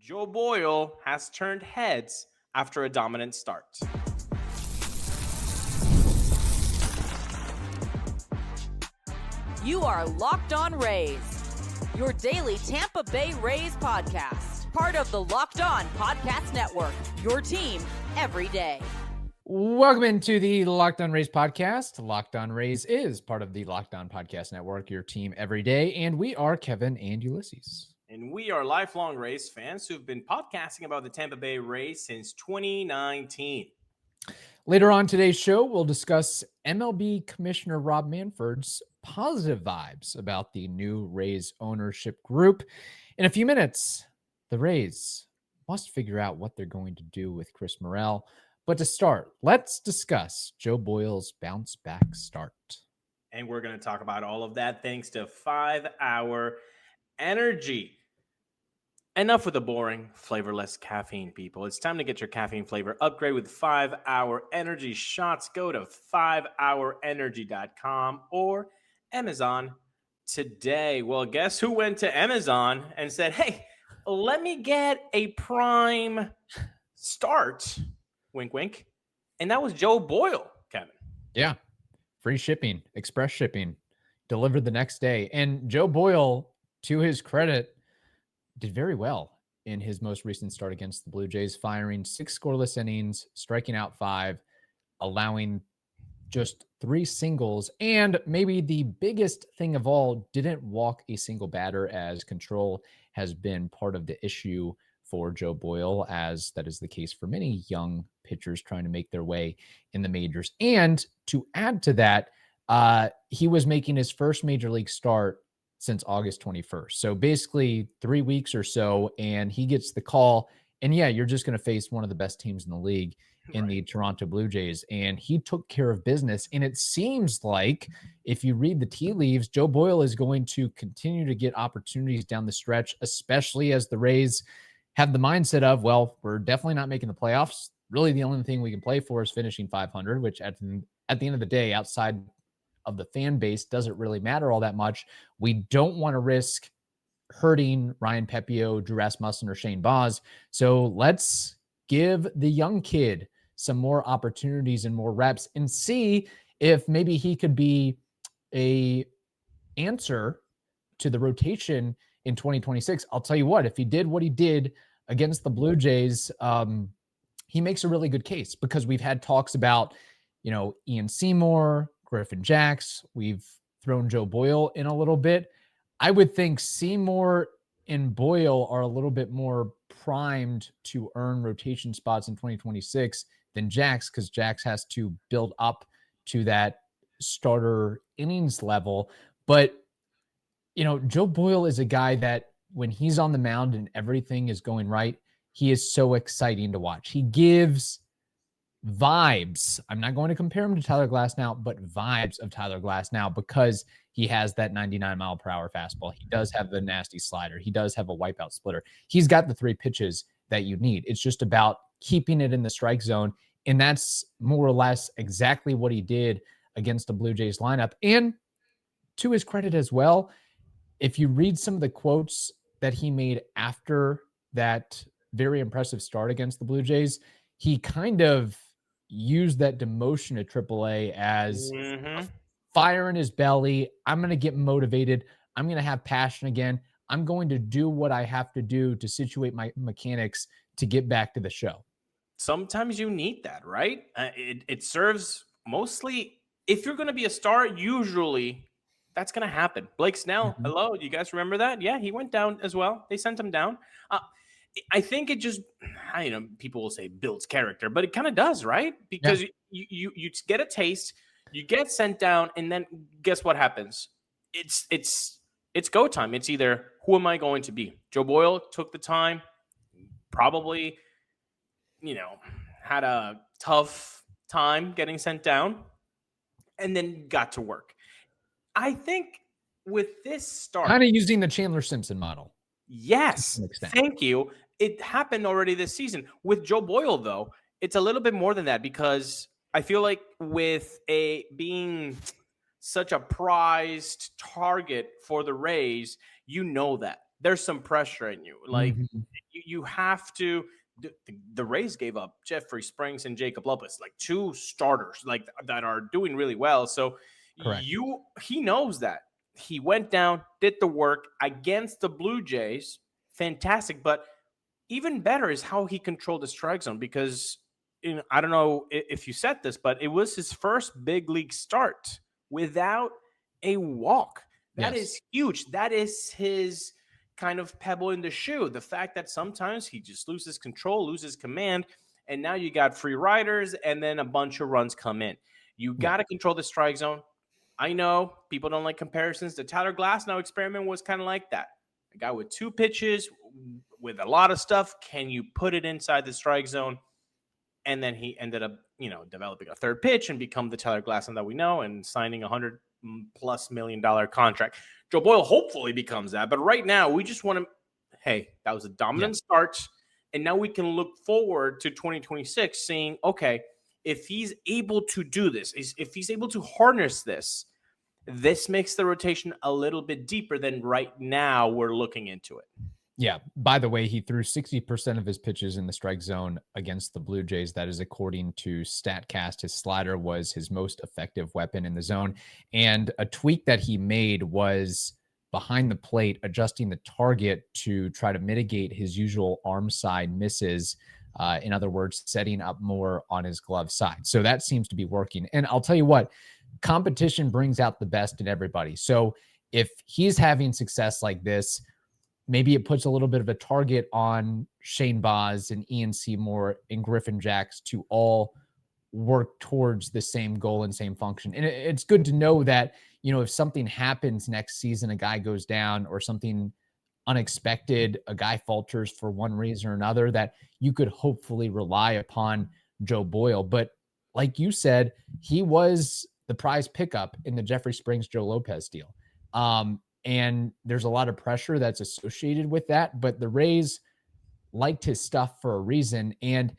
Joe Boyle has turned heads after a dominant start. You are Locked On Rays, your daily Tampa Bay Rays podcast. Part of the Locked On Podcast Network, your team every day. Welcome into the Locked On Rays podcast. Locked On Rays is part of the Locked On Podcast Network, your team every day. And we are Kevin and Ulises. And we are lifelong Rays fans who've been podcasting about the Tampa Bay Rays since 2019. Later on today's show, we'll discuss MLB Commissioner Rob Manfred's positive vibes about the new Rays ownership group. In a few minutes, the Rays must figure out what they're going to do with Chris Morel. But to start, let's discuss Joe Boyle's bounce back start. And we're going to talk about all of that thanks to 5 Hour Energy. Enough with the boring, flavorless caffeine, people. It's time to get your caffeine flavor upgrade with 5 Hour Energy shots. Go to 5hourenergy.com or Amazon today. Well, guess who went to Amazon and said, hey, let me get a prime start? Wink, wink. And that was Joe Boyle, Kevin. Yeah. Free shipping, express shipping, delivered the next day. And Joe Boyle, to his credit, did very well in his most recent start against the Blue Jays, firing 6 scoreless innings, striking out 5, allowing just 3 singles. And maybe the biggest thing of all, didn't walk a single batter, as control has been part of the issue for Joe Boyle, as that is the case for many young pitchers trying to make their way in the majors. And to add to that, he was making his first major league start since August 21st. So basically 3 weeks or so, and he gets the call. And yeah, you're just going to face one of the best teams in the league in the Toronto Blue Jays. And he took care of business. And it seems like, if you read the tea leaves, Joe Boyle is going to continue to get opportunities down the stretch, especially as the Rays have the mindset of, well, we're definitely not making the playoffs. Really, the only thing we can play for is finishing 500, which at the end of the day, outside of the fan base, doesn't really matter all that much. We don't want to risk hurting Ryan Pepio, Drew Rasmussen, or Shane Baz. So let's give the young kid some more opportunities and more reps and see if maybe he could be a answer to the rotation in 2026. I'll tell you what, if he did what he did against the Blue Jays, he makes a really good case, because we've had talks about, Ian Seymour, Griffin Jacks. We've thrown Joe Boyle in a little bit. I would think Seymour and Boyle are a little bit more primed to earn rotation spots in 2026 than Jacks, because Jacks has to build up to that starter innings level. But, Joe Boyle is a guy that when he's on the mound and everything is going right, he is so exciting to watch. He gives vibes. I'm not going to compare him to Tyler Glasnow, but vibes of Tyler Glasnow, because he has that 99-mile-per-hour fastball. He does have the nasty slider. He does have a wipeout splitter. He's got the 3 pitches that you need. It's just about keeping it in the strike zone, and that's more or less exactly what he did against the Blue Jays lineup. And to his credit as well, if you read some of the quotes that he made after that very impressive start against the Blue Jays, he kind of used that demotion to AAA as a fire in his belly. I'm going to get motivated. I'm going to have passion again. I'm going to do what I have to do to situate my mechanics to get back to the show. Sometimes you need that, right? It serves mostly, if you're going to be a star, usually that's going to happen. Blake Snell, hello, you guys remember that? Yeah, he went down as well. They sent him down. I think it just, people will say builds character, but it kind of does, right? Because you get a taste, you get sent down, and then guess what happens? It's go time. It's either, who am I going to be? Joe Boyle took the time, probably, had a tough time getting sent down, and then got to work. I think with this start, kind of using the Chandler Simpson model. Yes, thank you. It happened already this season. With Joe Boyle, though, it's a little bit more than that, because I feel like with being such a prized target for the Rays, that there's some pressure in you. Like Mhm. you have to. The Rays gave up Jeffrey Springs and Jacob Lopez, like two starters, like that are doing really well. So Correct. he knows that. He went down, did the work against the Blue Jays. Fantastic, but even better is how he controlled the strike zone because I don't know if you said this, but it was his first big league start without a walk. That Yes. is huge. That is his kind of pebble in the shoe. The fact that sometimes he just loses control, loses command, and now you got free riders and then a bunch of runs come in. You Yeah. got to control the strike zone. I know people don't like comparisons. The Tyler Glasnow experiment was kind of like that. A guy with two pitches, with a lot of stuff. Can you put it inside the strike zone? And then he ended up, developing a third pitch and become the Tyler Glasnow that we know and signing $100+ million contract. Joe Boyle hopefully becomes that. But right now, we just want to, hey, that was a dominant start. And now we can look forward to 2026 saying, okay, if he's able to do this, if he's able to harness this makes the rotation a little bit deeper than right now we're looking into it. Yeah. By the way, he threw 60% of his pitches in the strike zone against the Blue Jays. That is according to StatCast. His slider was his most effective weapon in the zone. And a tweak that he made was behind the plate, adjusting the target to try to mitigate his usual arm side misses. In other words, setting up more on his glove side. So that seems to be working. And I'll tell you what, competition brings out the best in everybody. So if he's having success like this, maybe it puts a little bit of a target on Shane Baz and Ian Seymour and Griffin Jacks to all work towards the same goal and same function. And it's good to know that, if something happens next season, a guy goes down or something unexpected, a guy falters for one reason or another, that you could hopefully rely upon Joe Boyle. But like you said, he was the prize pickup in the Jeffrey Springs, Joe Lopez deal. And there's a lot of pressure that's associated with that, but the Rays liked his stuff for a reason. And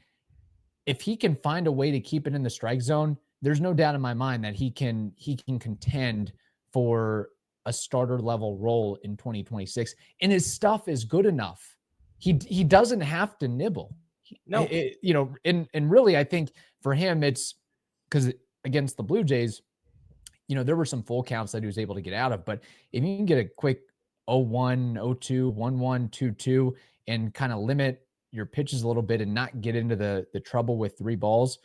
if he can find a way to keep it in the strike zone, there's no doubt in my mind that he can contend for a starter level role in 2026. And his stuff is good enough. He doesn't have to nibble. No, and really, I think for him, it's because against the Blue Jays, there were some full counts that he was able to get out of, but if you can get a quick 0-1, 0-2, 1-1, 2-2, and kind of limit your pitches a little bit and not get into the trouble with three balls,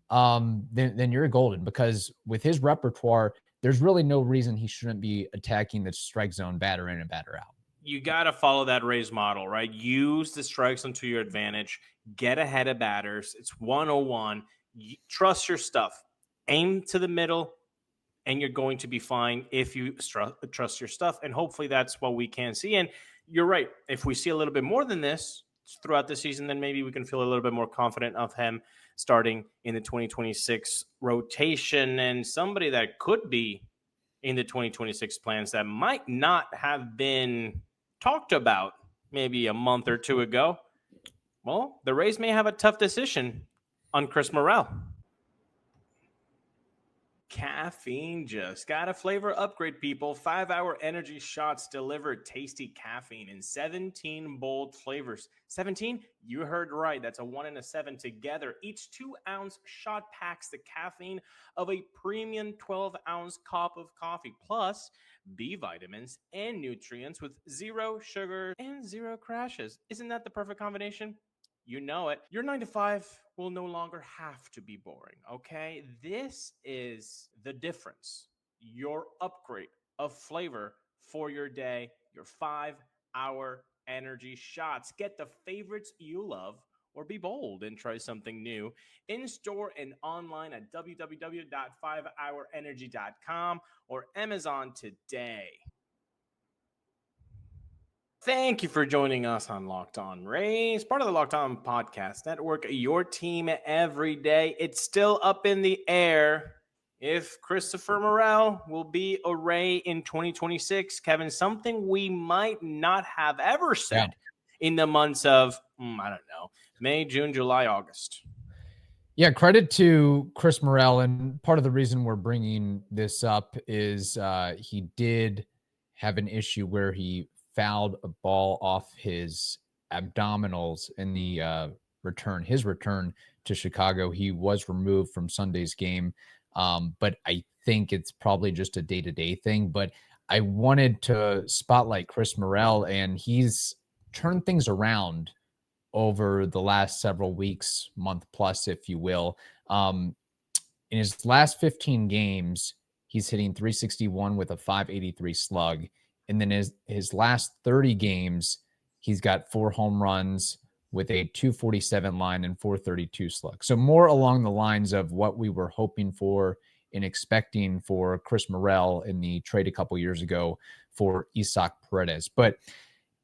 then you're golden, because with his repertoire, there's really no reason he shouldn't be attacking the strike zone, batter in and batter out. You got to follow that Rays model, right? Use the strike zone to your advantage. Get ahead of batters. It's 101. Trust your stuff. Aim to the middle, and you're going to be fine if you trust your stuff. And hopefully that's what we can see. And you're right. If we see a little bit more than this throughout the season, then maybe we can feel a little bit more confident of him starting in the 2026 rotation, and somebody that could be in the 2026 plans that might not have been talked about maybe a month or two ago. Well, the Rays may have a tough decision on Chris Morel. Caffeine just got a flavor upgrade, people. 5-hour energy shots deliver tasty caffeine in 17 bold flavors. 17? You heard right. That's a 1 and a 7 together. Each 2-ounce shot packs the caffeine of a premium 12-ounce cup of coffee, plus B vitamins and nutrients with 0 sugar and 0 crashes. Isn't that the perfect combination? You know it. Your 9 to 5 will no longer have to be boring, okay? This is the difference. Your upgrade of flavor for your day, your 5-hour energy shots. Get the favorites you love or be bold and try something new in store and online at www.5hourenergy.com or Amazon today. Thank you for joining us on Locked On Rays, part of the Locked On Podcast Network, your team every day. It's still up in the air if Christopher Morel will be a Ray in 2026. Kevin, something we might not have ever said in the months of, May, June, July, August. Yeah, credit to Chris Morel. And part of the reason we're bringing this up is he did have an issue where he fouled a ball off his abdominals in the his return to Chicago. He was removed from Sunday's game, but I think it's probably just a day-to-day thing. But I wanted to spotlight Chris Morel, and he's turned things around over the last several weeks, month plus, if you will. In his last 15 games, he's hitting 361 with a 583 slug. And then his last 30 games, he's got 4 home runs with a 247 line and 432 slug. So more along the lines of what we were hoping for and expecting for Chris Morel in the trade a couple years ago for Isaac Paredes. But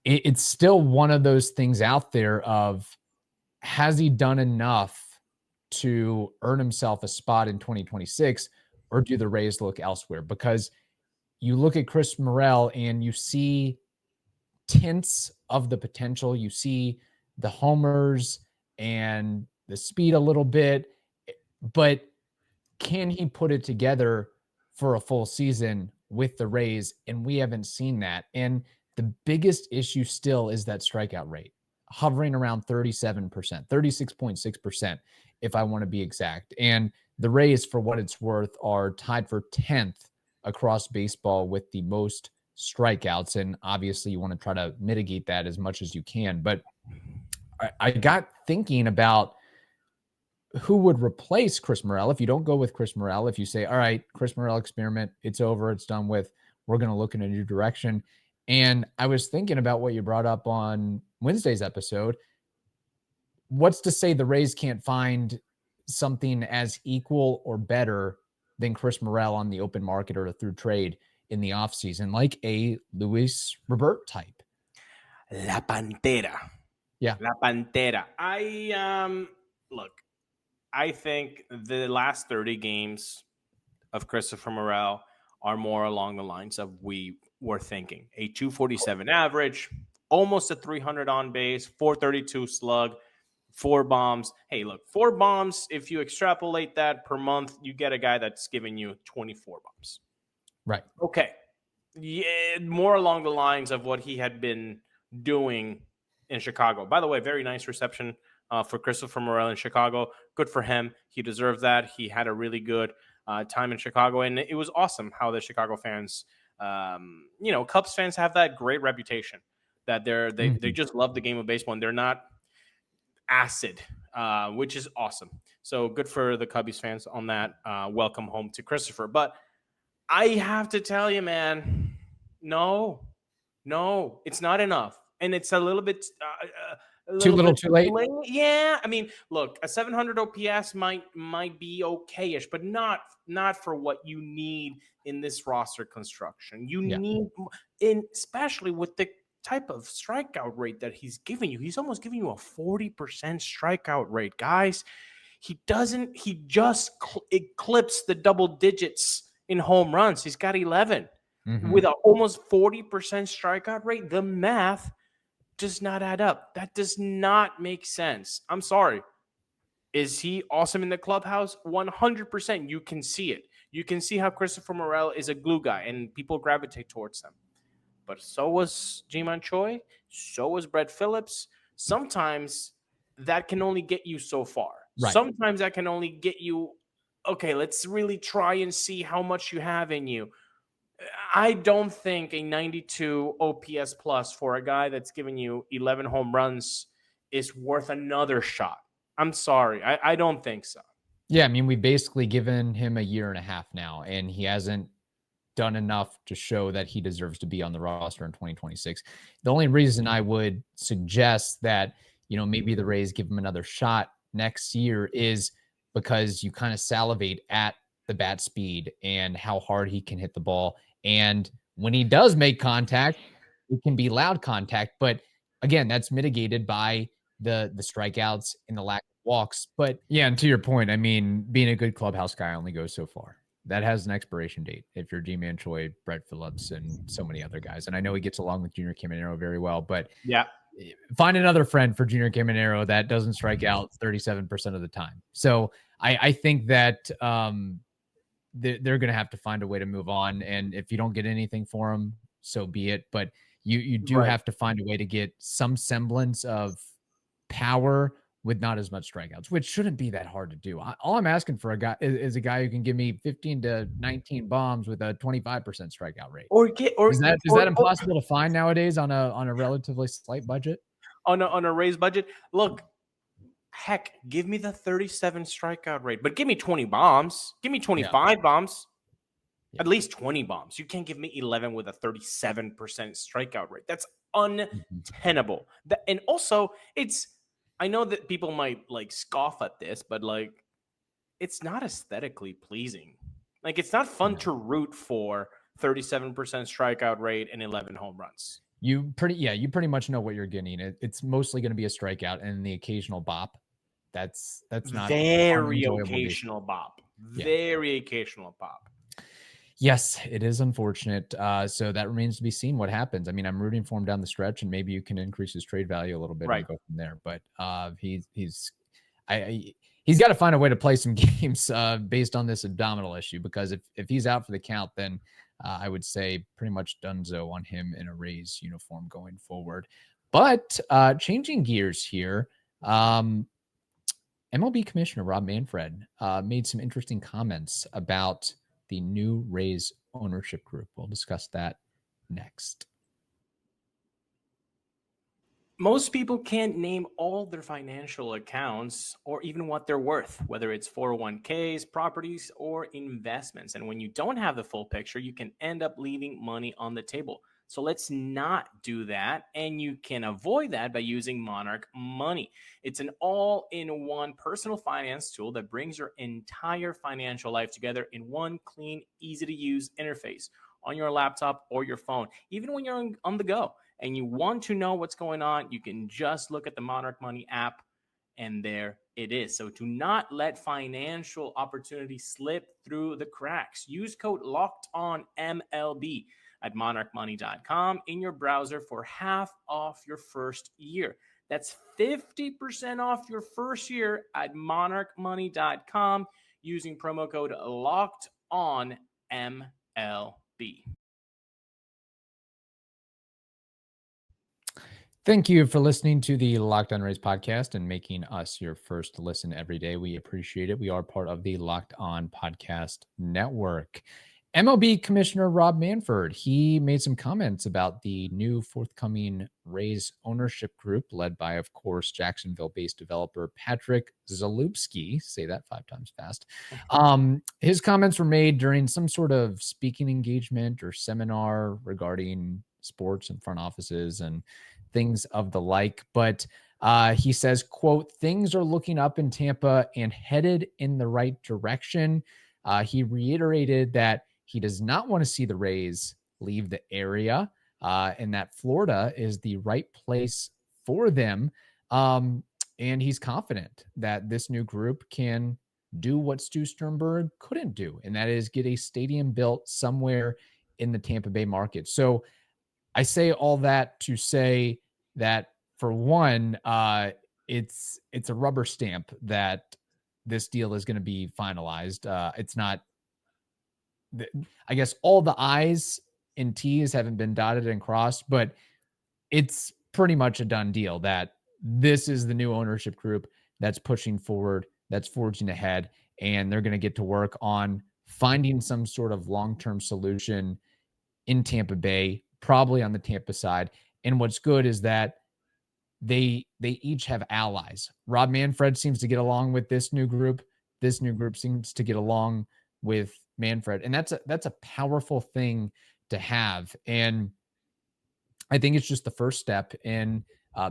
it's still one of those things out there of, has he done enough to earn himself a spot in 2026, or do the Rays look elsewhere? Because you look at Chris Morel and you see tints of the potential. You see the homers and the speed a little bit, but can he put it together for a full season with the Rays? And we haven't seen that. And the biggest issue still is that strikeout rate, hovering around 37%, 36.6%, if I want to be exact. And the Rays, for what it's worth, are tied for 10th across baseball with the most strikeouts. And obviously you want to try to mitigate that as much as you can. But I got thinking about who would replace Chris Morel. If you don't go with Chris Morel, if you say, all right, Chris Morel experiment, it's over, it's done with, we're going to look in a new direction. And I was thinking about what you brought up on Wednesday's episode. What's to say the Rays can't find something as equal or better than Chris Morel on the open market or through trade in the offseason, like a Luis Robert type? La Pantera. Yeah. La Pantera. Look, I think the last 30 games of Christopher Morel are more along the lines of we were thinking. A 247 average, almost a 300 on base, 432 slug, 4 bombs. Hey, look, 4 bombs, if you extrapolate that per month, you get a guy that's giving you 24 bombs. Right. Okay. Yeah, more along the lines of what he had been doing in Chicago. By the way, very nice reception for Christopher Morel in Chicago. Good for him. He deserved that. He had a really good time in Chicago, and it was awesome how the Chicago fans, Cubs fans have that great reputation that they just love the game of baseball, and they're not acid, which is awesome. So good for the Cubbies fans on that. Welcome home to Christopher. But I have to tell you, man, no, it's not enough. And it's a little bit too little, too late. Yeah, I mean, look, a 700 OPS might be okayish, but not for what you need in this roster construction. You need, especially with the type of strikeout rate that he's giving you. He's almost giving you a 40% strikeout rate, guys. He just eclipsed the double digits in home runs. He's got 11 with an almost 40% strikeout rate. The math does not add up. That does not make sense. I'm sorry. Is he awesome in the clubhouse? 100%. You can see it. You can see how Christopher Morel is a glue guy and people gravitate towards him. But so was Ji-Man Choi. So was Brett Phillips. Sometimes that can only get you so far. Right. Sometimes that can only get you, okay, let's really try and see how much you have in you. I don't think a 92 OPS plus for a guy that's giving you 11 home runs is worth another shot. I'm sorry. I don't think so. Yeah, I mean, we've basically given him a year and a half now, and he hasn't done enough to show that he deserves to be on the roster in 2026. The only reason I would suggest that, maybe the Rays give him another shot next year is because you kind of salivate at the bat speed and how hard he can hit the ball. And when he does make contact, it can be loud contact. But again, that's mitigated by the strikeouts and the lack of walks. But yeah, and to your point, I mean, being a good clubhouse guy only goes so far. That has an expiration date if you're Ji-Man Choi, Brett Phillips, and so many other guys. And I know he gets along with Junior Caminero very well, but yeah, find another friend for Junior Caminero that doesn't strike out 37% of the time. So I think that they're going to have to find a way to move on. And if you don't get anything for him, so be it. But You do Right. have to find a way to get some semblance of power with not as much strikeouts, which shouldn't be that hard to do. All I'm asking for a guy is a guy who can give me 15 to 19 bombs with a 25% strikeout rate. Or get Is that impossible to find nowadays on a relatively slight budget? on a raised budget. Look, heck, give me the 37 strikeout rate, but give me 20 bombs. Give me 25 bombs. Yeah. At least 20 bombs. You can't give me 11 with a 37% strikeout rate. That's untenable. And also, I know that people might like scoff at this, but like it's not aesthetically pleasing. Like it's not fun to root for 37% strikeout rate and 11 home runs. You pretty much know what you're getting. It's mostly going to be a strikeout and the occasional bop. That's not very occasional bop. Yeah. Very occasional pop. Yes, it is unfortunate. So that remains to be seen what happens. I mean, I'm rooting for him down the stretch, and maybe you can increase his trade value a little bit and go from there. But he's got to find a way to play some games based on this abdominal issue, because if he's out for the count, then I would say pretty much donezo on him in a Rays uniform going forward. But changing gears here, MLB Commissioner Rob Manfred made some interesting comments about the new Rays ownership group. We'll discuss that next. Most people can't name all their financial accounts or even what they're worth, whether it's 401ks, properties, or investments. And when you don't have the full picture, you can end up leaving money on the table. So let's not do that. And you can avoid that by using Monarch Money. It's an all-in-one personal finance tool that brings your entire financial life together in one clean, easy-to-use interface on your laptop or your phone. Even when you're on the go and you want to know what's going on, you can just look at the Monarch Money app, and there it is. So do not let financial opportunity slip through the cracks. Use code LOCKEDONMLB at monarchmoney.com in your browser for half off your first year. That's 50% off your first year at monarchmoney.com using promo code LOCKEDONMLB. Thank you for listening to the Locked On Rays podcast and making us your first listen every day. We appreciate it. We are part of the Locked On Podcast Network. MLB Commissioner Rob Manfred, he made some comments about the new forthcoming Rays ownership group led by, of course, Jacksonville-based developer Patrick Zalupski. Say that 5 times fast. His comments were made during some sort of speaking engagement or seminar regarding sports and front offices and things of the like. But he says, quote, "Things are looking up in Tampa and headed in the right direction." He reiterated that he does not want to see the Rays leave the area and that Florida is the right place for them. And he's confident that this new group can do what Stu Sternberg couldn't do, and that is get a stadium built somewhere in the Tampa Bay market. So I say all that to say that, for one, it's a rubber stamp that this deal is going to be finalized. It's not, I guess all the I's and T's haven't been dotted and crossed, but it's pretty much a done deal that this is the new ownership group that's pushing forward, that's forging ahead, and they're going to get to work on finding some sort of long-term solution in Tampa Bay, probably on the Tampa side. And what's good is that they each have allies. Rob Manfred seems to get along with this new group. This new group seems to get along with Manfred. And that's a powerful thing to have. And I think it's just the first step in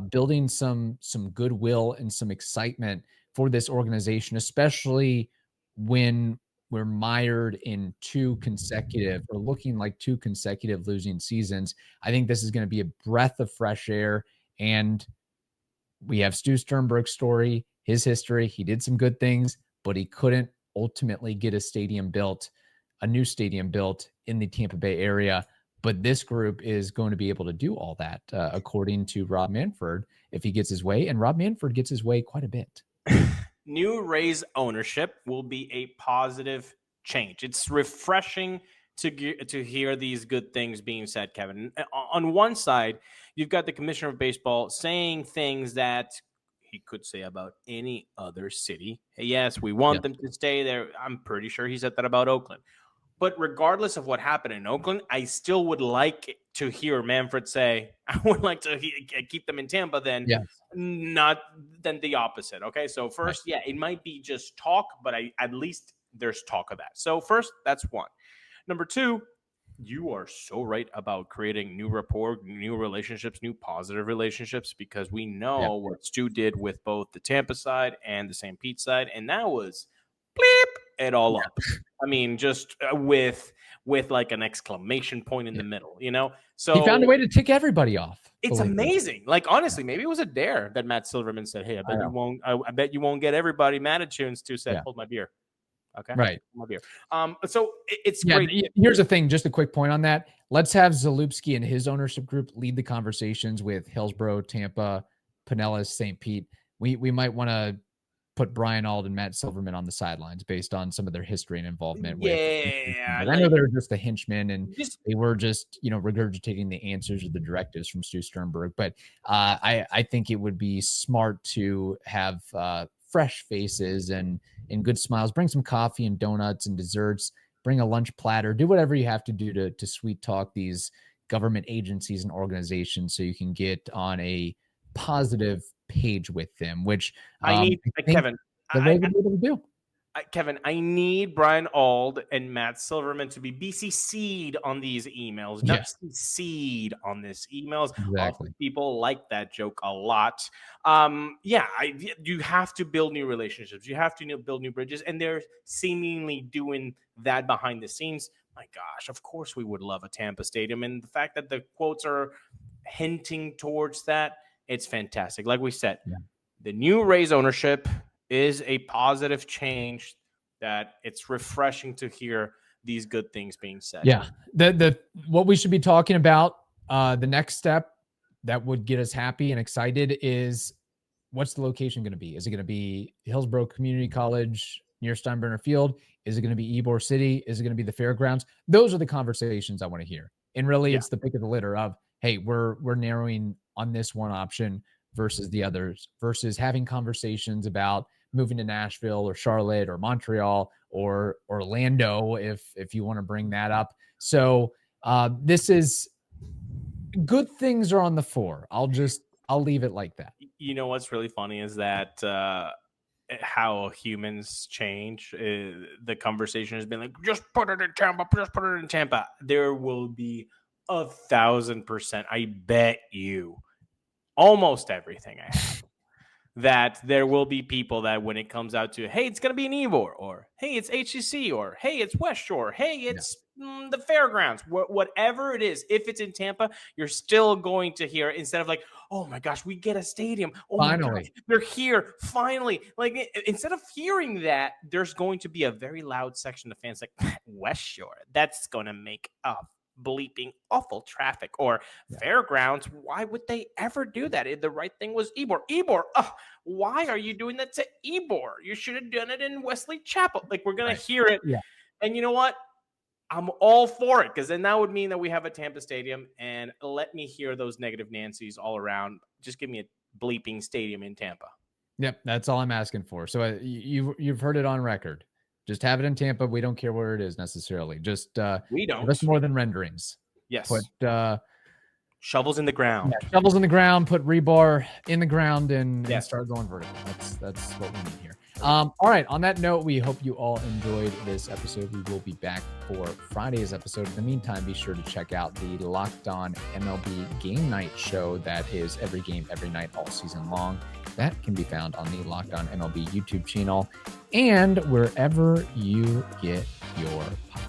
building some goodwill and some excitement for this organization, especially when we're mired in looking like 2 consecutive losing seasons. I think this is going to be a breath of fresh air. And we have Stu Sternberg's story, his history. He did some good things, but he couldn't ultimately get a new stadium built in the Tampa Bay area. But this group is going to be able to do all that, according to Rob Manfred, if he gets his way. And Rob Manfred gets his way quite a bit. New Rays ownership will be a positive change. It's refreshing to hear these good things being said, Kevin. On one side, you've got the commissioner of baseball saying things that he could say about any other city. Hey, yes, we want them to stay there. I'm pretty sure he said that about Oakland. But regardless of what happened in Oakland, I still would like to hear Manfred say, I would like to keep them in Tampa not than the opposite. Okay. So first, it might be just talk, but at least there's talk of that. So first, that's one. Number two, you are so right about creating new rapport, new relationships, new positive relationships, because we know what Stu did with both the Tampa side and the St. Pete side. And that was bleep it all up. I mean, just with like an exclamation point in the middle, So he found a way to tick everybody off. It's amazing. Like, honestly, maybe it was a dare that Matt Silverman said, "Hey, I bet you won't get everybody mad at you." And Stu said, "Hold my beer." Okay. Right. My beer. So it's great. Here's the thing. Just a quick point on that. Let's have Zalupski and his ownership group lead the conversations with Hillsborough, Tampa, Pinellas, St. Pete. We might want to put Brian Auld and Matt Silverman on the sidelines based on some of their history and involvement. I know they were just a henchman and they were just, regurgitating the answers or the directives from Stu Sternberg. But I think it would be smart to have fresh faces and good smiles. Bring some coffee and donuts and desserts. Bring a lunch platter. Do whatever you have to do to sweet talk these government agencies and organizations so you can get on a positive page with them, which I need, Kevin. Kevin, I need Brian Auld and Matt Silverman to be BCC'd on these emails, not CC'd on this emails. Exactly. People like that joke a lot. You have to build new relationships. You have to build new bridges, and they're seemingly doing that behind the scenes. My gosh, of course we would love a Tampa stadium, and the fact that the quotes are hinting towards that, it's fantastic. Like we said, the new Rays ownership is a positive change that it's refreshing to hear these good things being said. Yeah. What we should be talking about, the next step that would get us happy and excited is what's the location going to be? Is it going to be Hillsborough Community College near Steinbrenner Field? Is it going to be Ybor City? Is it going to be the fairgrounds? Those are the conversations I want to hear. And really it's the pick of the litter of, hey, we're narrowing on this one option versus the others, versus having conversations about moving to Nashville or Charlotte or Montreal or Orlando, if you want to bring that up. So this is good things are on the fore. I'll leave it like that. You know, what's really funny is that how humans change. The conversation has been like, just put it in Tampa. There will be 1,000%. I bet you almost everything I have. That there will be people that when it comes out to, hey, it's going to be an Ybor, or hey, it's HCC, or hey, it's West Shore, hey, it's the fairgrounds, whatever it is. If it's in Tampa, you're still going to hear, instead of like, oh my gosh, we get a stadium. Oh finally. My gosh, they're here. Finally. Like, instead of hearing that, there's going to be a very loud section of fans like, West Shore, that's going to make up bleeping awful traffic, or fairgrounds. Why would they ever do that? The right thing was Ybor. Why are you doing that to Ybor? You should have done it in Wesley Chapel. Like, we're gonna hear it, and you know what? I'm all for it, because then that would mean that we have a Tampa stadium, and let me hear those negative Nancy's all around. Just give me a bleeping stadium in Tampa. Yep, that's all I'm asking for. So you've heard it on record. Just have it in Tampa. We don't care where it is necessarily. Just we don't. That's more than renderings. Yes. Put shovels in the ground. Yeah, shovels in the ground. Put rebar in the ground and start going vertical. That's what we need here. All right. On that note, we hope you all enjoyed this episode. We will be back for Friday's episode. In the meantime, be sure to check out the Locked On MLB Game Night show. That is every game, every night, all season long. That can be found on the Locked On MLB YouTube channel and wherever you get your podcasts.